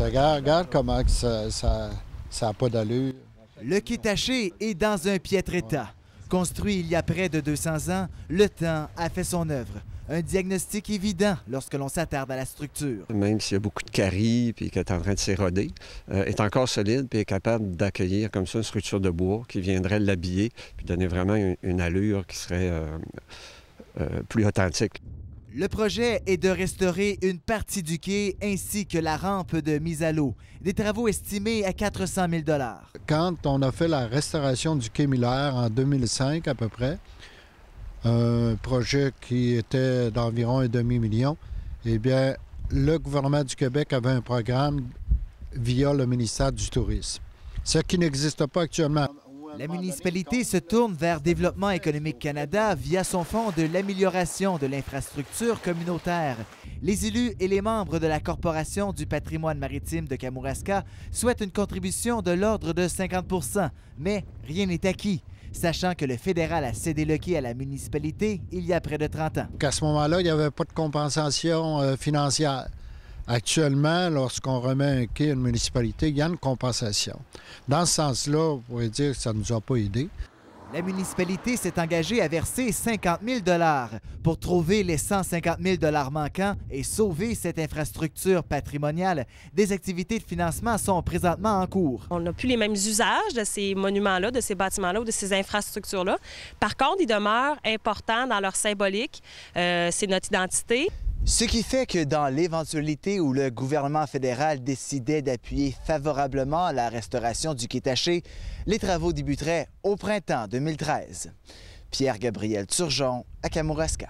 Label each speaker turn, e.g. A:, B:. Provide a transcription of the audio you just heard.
A: Regarde comment que ça n'a pas d'allure.
B: Le quai taché est dans un piètre état. Construit il y a près de 200 ans, le temps a fait son œuvre. Un diagnostic évident lorsque l'on s'attarde à la structure.
C: Même s'il y a beaucoup de caries et qu'elle est en train de s'éroder, est encore solide et est capable d'accueillir comme ça une structure de bois qui viendrait l'habiller puis donner vraiment une allure qui serait plus authentique.
B: Le projet est de restaurer une partie du quai ainsi que la rampe de mise à l'eau. Des travaux estimés à 400 000 $.
A: Quand on a fait la restauration du quai Miller en 2005 à peu près, un projet qui était d'environ 1,5 million, eh bien, le gouvernement du Québec avait un programme via le ministère du Tourisme, ce qui n'existe pas actuellement.
B: La municipalité se tourne vers Développement économique Canada via son fonds de l'amélioration de l'infrastructure communautaire. Les élus et les membres de la Corporation du patrimoine maritime de Kamouraska souhaitent une contribution de l'ordre de 50 %, mais rien n'est acquis, sachant que le fédéral a cédé le quai à la municipalité il y a près de 30 ans.
A: À ce moment-là, il n'y avait pas de compensation financière. Actuellement, lorsqu'on remet un quai à une municipalité, il y a une compensation. Dans ce sens-là, on pourrait dire que ça ne nous a pas aidés.
B: La municipalité s'est engagée à verser 50 000 $ pour trouver les 150 000 $ manquants et sauver cette infrastructure patrimoniale. Des activités de financement sont présentement en cours.
D: On n'a plus les mêmes usages de ces monuments-là, de ces bâtiments-là ou de ces infrastructures-là. Par contre, ils demeurent importants dans leur symbolique. C'est notre identité.
E: Ce qui fait que dans l'éventualité où le gouvernement fédéral décidait d'appuyer favorablement la restauration du quai taché, les travaux débuteraient au printemps 2013. Pierre-Gabriel Turgeon à Kamouraska.